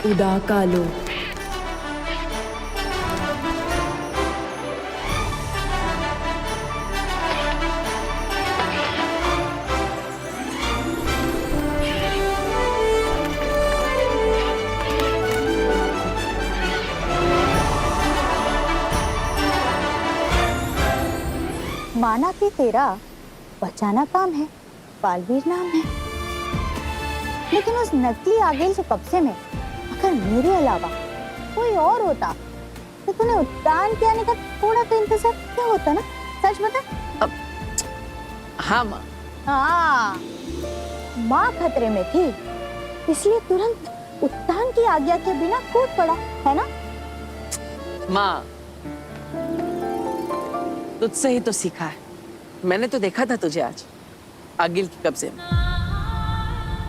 उदा कालो। माना कि तेरा बचाना काम है, बालवीर नाम है, लेकिन उस नकली आगिल के कब्जे में अगर मेरे अलावा कोई और होता तो तूने उद्यान के आने का थोड़ा तो इंतजार क्या होता ना? सच बता। हाँ माँ। हाँ, माँ खतरे में थी इसलिए तुरंत उद्यान की आज्ञा के बिना कूद पड़ा है ना? माँ, तुझसे ही तो सीखा है। मैंने तो देखा था तुझे आज आगिल के कब्जे में,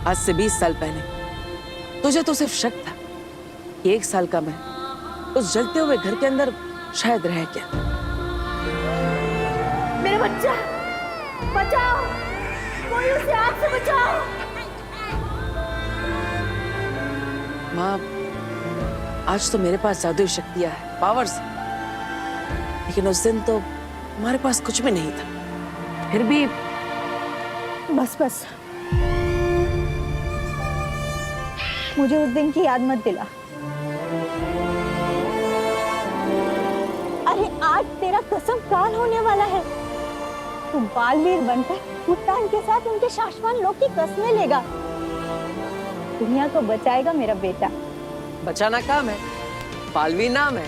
आज से 20 साल पहले। तुझे तो सिर्फ शक था कि 1 साल का मैं उस जलते हुए घर के अंदर शायद रह गया। मेरा बच्चा बचाओ, कोई उसे आग से बचाओ। माँ, आज तो मेरे पास जादुई शक्तियां हैं, पावर्स, लेकिन उस दिन तो हमारे पास कुछ भी नहीं था। फिर भी बस बस, मुझे उस दिन की याद मत दिला। अरे आज तेरा कसम काल होने वाला है। तू बालवीर बनकर उद्यान के साथ उनके शाश्वत लोक की कस्में लेगा। दुनिया को बचाएगा मेरा बेटा। बचाना काम है, बालवीर नाम है।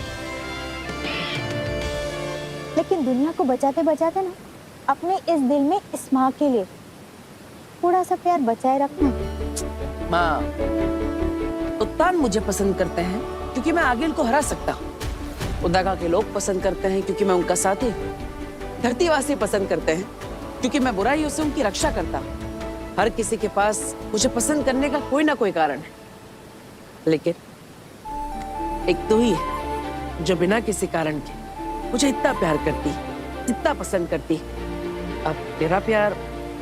लेकिन दुनिया को बचाते बचाते ना अपने इस दिल में इस माँ के लिए थोड़ा सा प्यार बचाए रखना है। माँ, उद्यान मुझे पसंद करते हैं क्योंकि मैं आगिल को हरा सकता हूँ। उदागा के लोग पसंद करते हैं क्योंकि मैं उनका साथी हूँ। धरतीवासी पसंद करते हैं क्योंकि मैं बुराइयों से उनकी रक्षा करता हूँ। हर किसी के पास मुझे पसंद करने का कोई ना कोई कारण है, लेकिन एक तू ही है जो बिना किसी कारण के मुझे इतना प्यार करती, इतना पसंद करती। अब तेरा प्यार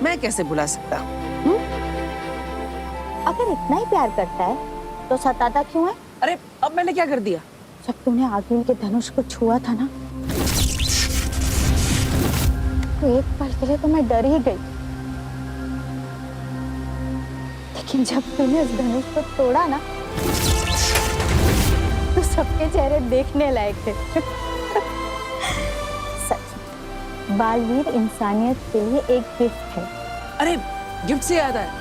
मैं कैसे भुला सकता हूँ? अगर इतना ही प्यार करता है तो सताता क्यों है? अरे अब मैंने क्या कर दिया? जब तूने आगिल के धनुष को छुआ था ना, तो एक पल के लिए तो मैं डर ही गई, लेकिन जब तूने उस धनुष को तोड़ा ना, तो सबके चेहरे देखने लायक थे। सच, बालवीर इंसानियत के लिए एक गिफ्ट है। अरे गिफ्ट से याद आया,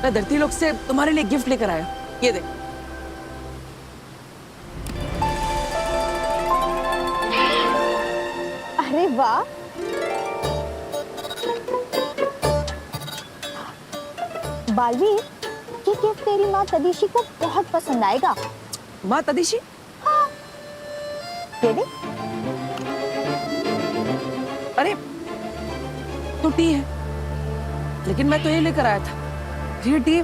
मैं धरती लोक से तुम्हारे लिए गिफ्ट लेकर आया। ये देख। अरे वाह, बालवीर, ये गिफ्ट तेरी माँ तदीशी को बहुत पसंद आएगा। माँ तदीशी? हाँ, ये देख। अरे तो टी है, लेकिन मैं तो ये लेकर आया था। ये टी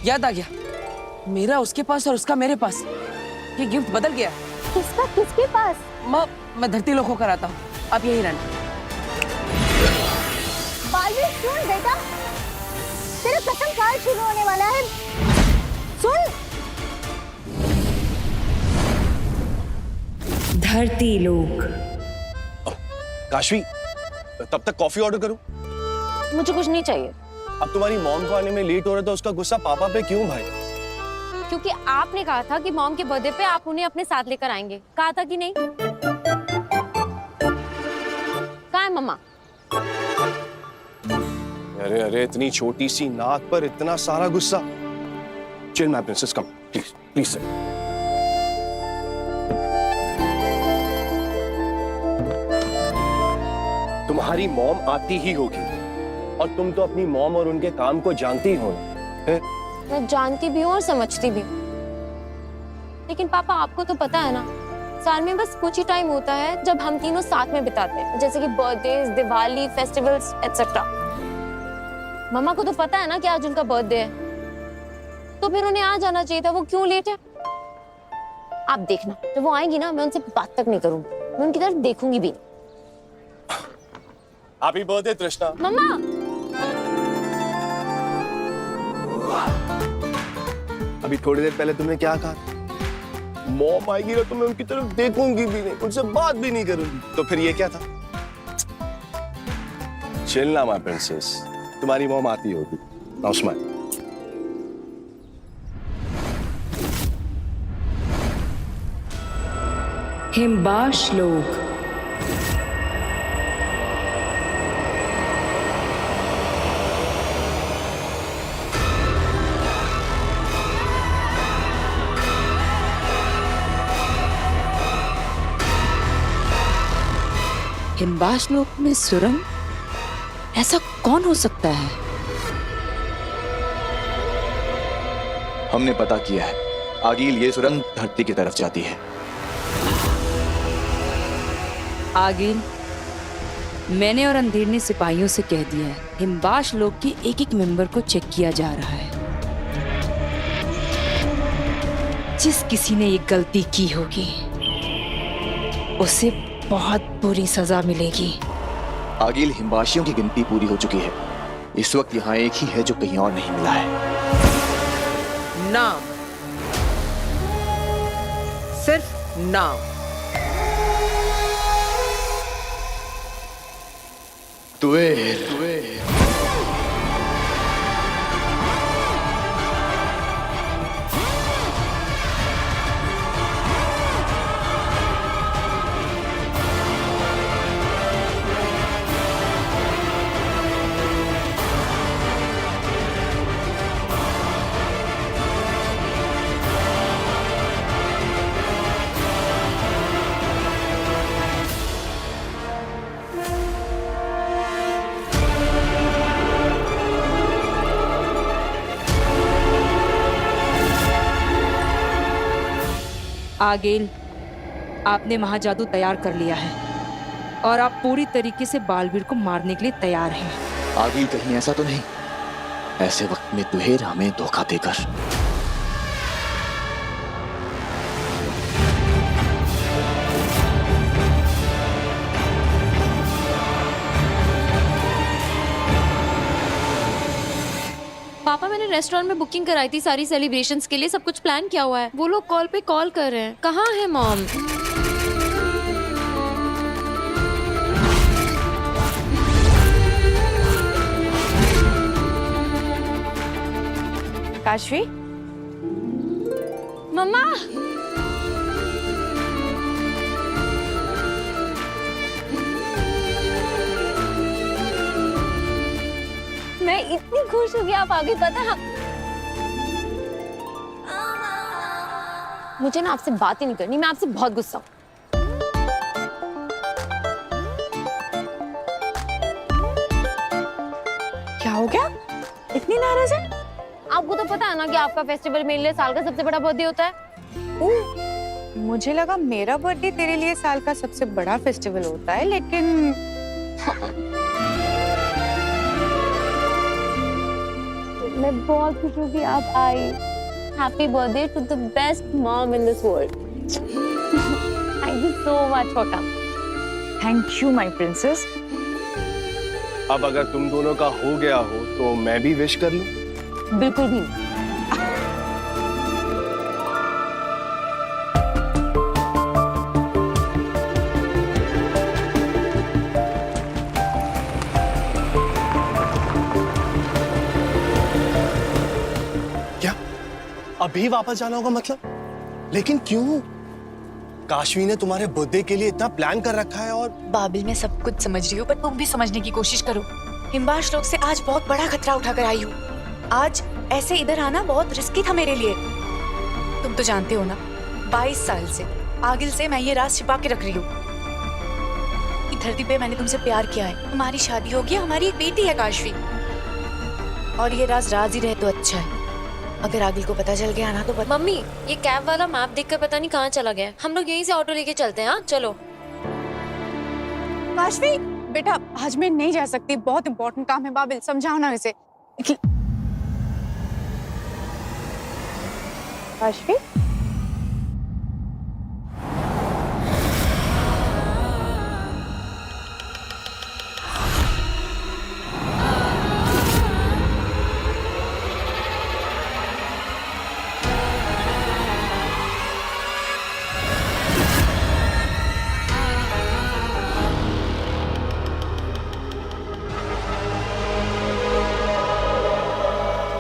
याद आ गया, मेरा उसके पास और उसका मेरे पास। ये गिफ्ट बदल गया। किसका किसके पास? माँ, मैं धरती लोक होकर आता हूँ, आप यही रहना। बालवीर सुन बेटा, तेरा कसम काल शुरू होने वाला है। सुन। धरती लोक। काशवी, तब तक कॉफी ऑर्डर करूं? मुझे कुछ नहीं चाहिए। अब तुम्हारी मॉम को आने में लेट हो रहा है तो उसका गुस्सा पापा पे क्यों भाई? क्योंकि आपने कहा था कि मॉम के बर्थडे पे आप उन्हें अपने साथ लेकर आएंगे, कहा था कि नहीं? कहाँ है मम्मा? अरे अरे, इतनी छोटी सी नाक पर इतना सारा गुस्सा। Chill my princess, come please please sir. तुम्हारी मॉम आती ही होगी और तुम तो अपनी मॉम और उनके काम को जानती ही हो। मैं जानती भी हूँ और समझती भी हूँ, लेकिन पापा आपको तो पता है ना, साल में बस कुछ ही टाइम होता है जब हम तीनों साथ में बिताते हैं, जैसे कि बर्थडे, दिवाली, फेस्टिवल्स एटसेट्रा। मम्मा को तो पता है ना कि आज उनका बर्थडे है, तो फिर उन्हें आ जाना चाहिए था। वो क्यों लेट है? आप देखना, जब वो आएंगी ना, मैं उनसे बात तक नहीं करूंगी, मैं उनकी तरफ देखूंगी भी। हैप्पी बर्थडे तृष्णा। मम्मा, अभी थोड़ी देर पहले तुमने क्या कहा? मॉम आएगी ना तो मैं उनकी तरफ देखूंगी भी नहीं, उनसे बात भी नहीं करूंगी। तो फिर ये क्या था? चिल्ला माय प्रिंसेस, तुम्हारी मॉम आती होगी। Now smile. हिमबाश लोग। हिमबाश लोक में सुरंग? ऐसा कौन हो सकता है? हमने पता किया है, आगिल ये सुरंग धरती की तरफ जाती है। आगिल, मैंने और अंधेर ने सिपाहियों से कह दिया है, हिमबाश लोक के एक एक मेंबर को चेक किया जा रहा है। जिस किसी ने ये गलती की होगी उसे बहुत बुरी सजा मिलेगी। आगिल, हिमबाशियों की गिनती पूरी हो चुकी है। इस वक्त यहाँ एक ही है जो कहीं और नहीं मिला है। नाम, सिर्फ नाम। तुएल। आगिल, आपने महाजादू तैयार कर लिया है और आप पूरी तरीके से बालवीर को मारने के लिए तैयार हैं। आगिल, कहीं ऐसा तो नहीं ऐसे वक्त में तुहेर हमें धोखा देकर? पापा, मैंने रेस्टोरेंट में बुकिंग कराई थी सारी सेलिब्रेशंस के लिए, सब कुछ प्लान किया हुआ है। वो लोग कॉल पे कॉल कर रहे हैं। कहाँ है मॉम? काशवी, मम्मा, मैं इतनी खुश हूँ कि आप आगे। पता है, मुझे ना आपसे बात ही नहीं करनी, मैं आपसे बहुत गुस्सा हूँ। क्या हो गया? इतनी नाराज है? आपको तो पता है ना कि आपका फेस्टिवल मेरे लिए साल का सबसे बड़ा बर्थडे होता है। मुझे लगा मेरा बर्थडे तेरे लिए साल का सबसे बड़ा फेस्टिवल होता है, लेकिन मैं बहुत खुश हूँ कि आप आई। Happy birthday to the best mom in this world. Thank you so much for coming. Thank you my princess. अब अगर तुम दोनों का हो गया हो तो मैं भी विश कर लूं? बिल्कुल भी नहीं। क्या अभी वापस जाना होगा मतलब? लेकिन क्यों? काशवी ने तुम्हारे बर्थडे के लिए इतना प्लान कर रखा है। और बाबिल, मैं सब कुछ समझ रही हूँ, पर तुम भी समझने की कोशिश करो। हिमबाश लोग से आज बहुत बड़ा खतरा उठाकर आई हूँ। आज ऐसे इधर आना बहुत रिस्की था मेरे लिए। तुम तो जानते हो ना, 22 साल से आगिल से मैं ये राज छिपा के रख रही हूँ कि धरती पे मैंने तुमसे प्यार किया है, हमारी शादी होगी, हमारी एक बेटी है काशवी। और ये राज ही रहे तो अच्छा है, अगर आगिल को पता चल गया ना तो मम्मी, ये कैब वाला मैप देखकर पता नहीं कहाँ चला गया है। हम लोग यहीं से ऑटो लेके चलते हैं। हाँ चलो। काशवी बेटा, आज मैं नहीं जा सकती, बहुत इंपॉर्टेंट काम है। बाबिल समझाओ ना इसे। काशवी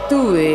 तुए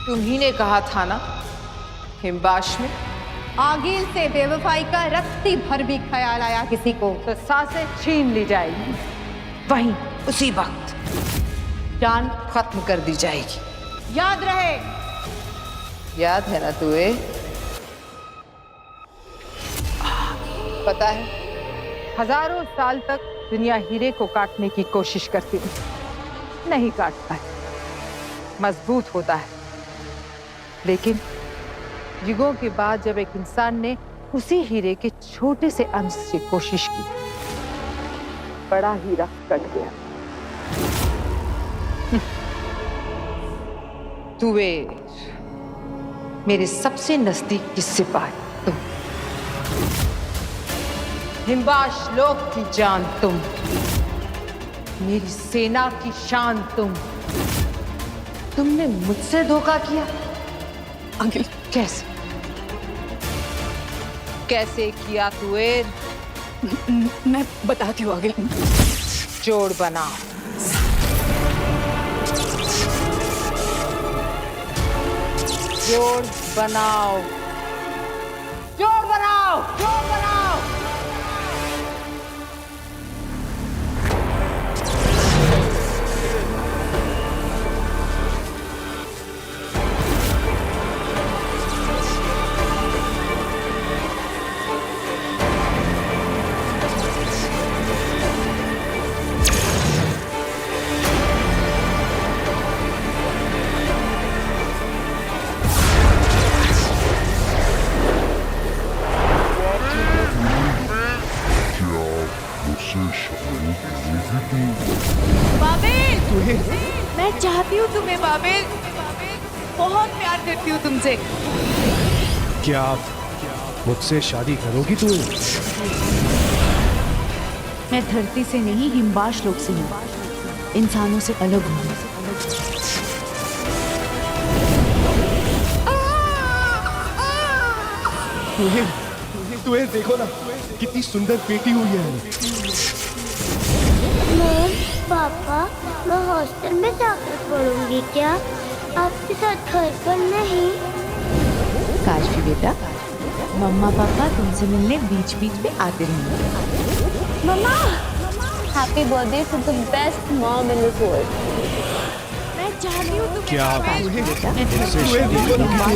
तुम्ही ने कहा था ना हिमबाश में आगिल से बेवफाई का रत्ती भर भी ख्याल आया किसी को तो सांसें छीन ली जाएगी, वहीं उसी वक्त जान खत्म कर दी जाएगी। याद रहे। याद है ना तुए? पता है, हजारों साल तक दुनिया हीरे को काटने की कोशिश करती रही, नहीं काट पाए, मजबूत होता है। लेकिन युगों के बाद जब एक इंसान ने उसी हीरे के छोटे से अंश से कोशिश की, बड़ा हीरा कट गया। तुवेर, मेरे सबसे नजदीक की सिपाही तुम, हिमबाश लोक की जान तुम, मेरी सेना की शान तुम। तुमने मुझसे धोखा किया। आगिल, कैसे कैसे किया तुवेर? मैं बताती हूँ आगिल। जोड़ बनाओ। जोड़ बनाओ। जोड़ बनाओ। जोड़ बनाओ। मैं चाहती हूँ तुम्हें बाबिल, बहुत प्यार करती हूँ तुमसे। क्या आप मुझसे शादी करोगी तू? मैं धरती से नहीं, हिमबाश लोक से हूँ, इंसानों से अलग हूँ। तुम्हें देखो ना, कितनी सुंदर बेटी हुई है। पापा, मैं हॉस्टल में जाकर पढ़ूंगी क्या? आपके साथ घर पर नहीं? काशवी बेटा, मम्मा पापा तुमसे मिलने बीच बीच में आते रहेंगे। मम्मा, happy birthday to the best mom in this world. मैं चाहती हूँ तुम्हें क्या आप बाबिल। मुझसे शादी करोगी?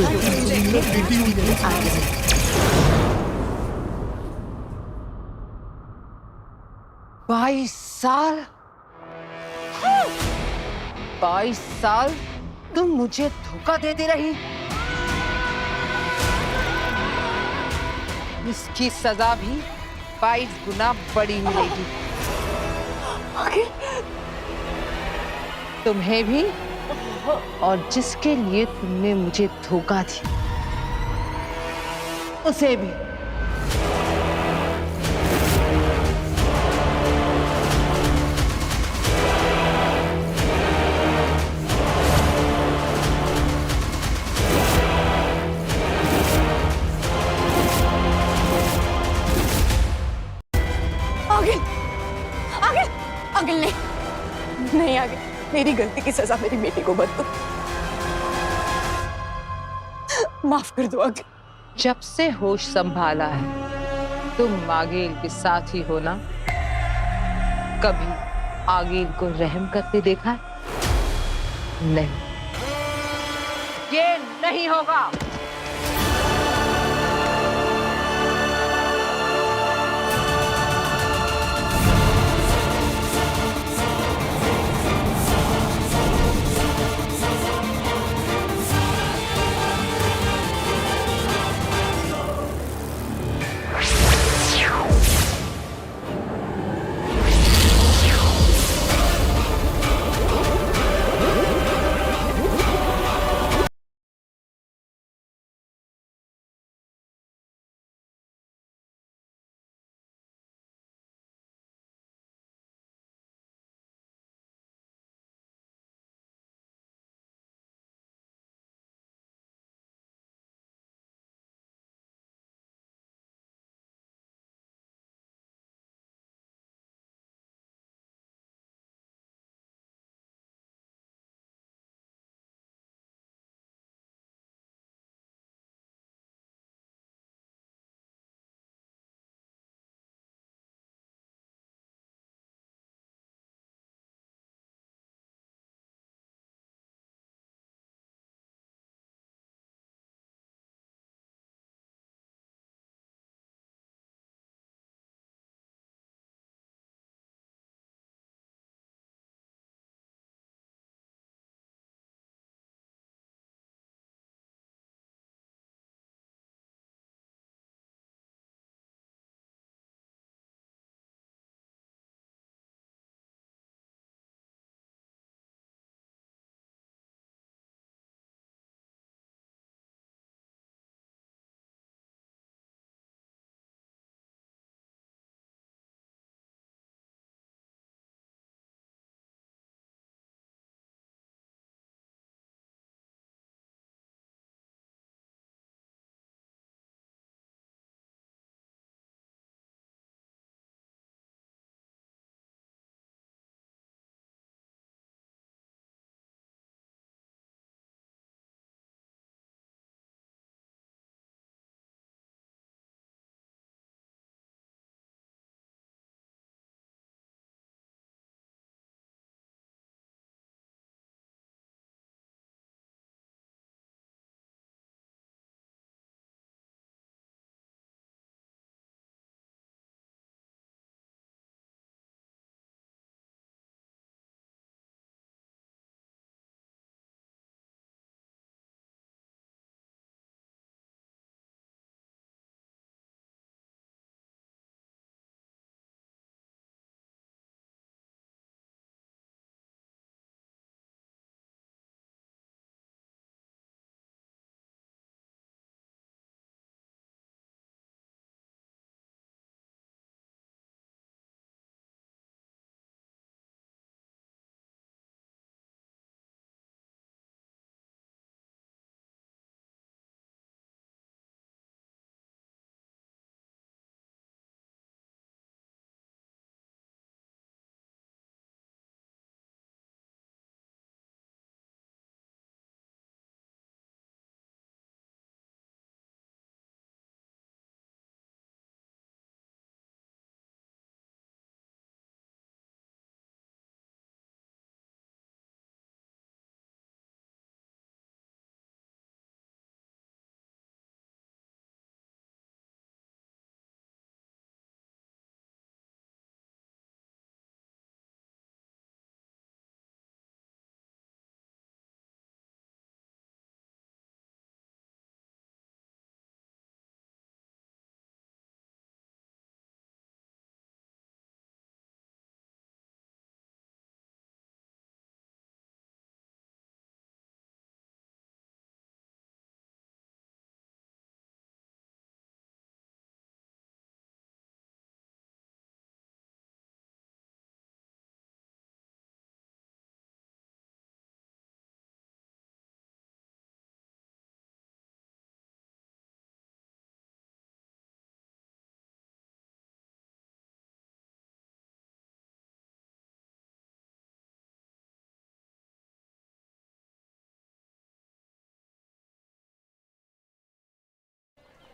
22 साल? 22 साल तुम मुझे धोखा देती रही। इसकी सजा भी 22 गुना बड़ी मिलेगी। तुम्हें भी और जिसके लिए तुमने मुझे धोखा दिया उसे भी। नहीं आगे, मेरी गलती की सजा मेरी बेटी को मत दो। माफ कर दो आगे। जब से होश संभाला है तुम आगेल के साथ ही हो ना? कभी आगेल को रहम करते देखा है? नहीं, ये नहीं होगा।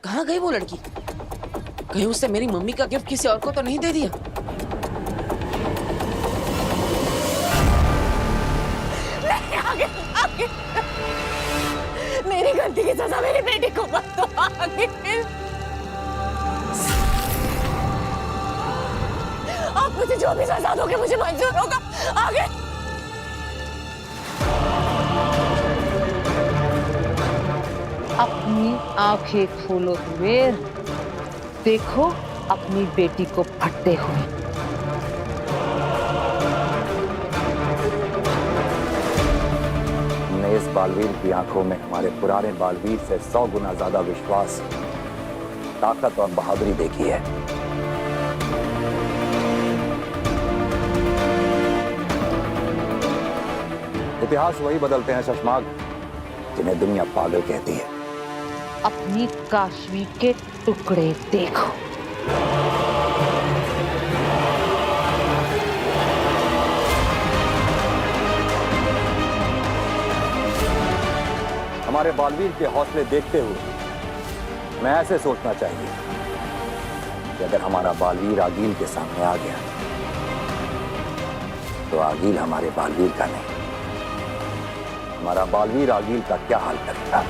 कहाँ गई वो लड़की? कहीं उससे मेरी मम्मी का गिफ्ट किसी और को तो नहीं दे दिया? आगे, आगे। मेरी गलती की सजा मेरी बेटी को मत दो आगे। आप मुझे जो भी सजा दोगे मुझे मंजूर होगा। आगे। अपनी आंखें खोलो कुबेर, देखो अपनी बेटी को फटते हुए। हमने इस बालवीर की आंखों में हमारे पुराने बालवीर से 100 गुना ज्यादा विश्वास, ताकत और बहादुरी देखी है। इतिहास वही बदलते हैं शशमाग जिन्हें दुनिया पागल कहती है। अपनी काशवी के टुकड़े देखो। हमारे बालवीर के हौसले देखते हुए मैं ऐसे सोचना चाहिए कि अगर हमारा बालवीर आगील के सामने आ गया तो आगील हमारे बालवीर का नहीं, हमारा बालवीर आगील का क्या हाल करेगा।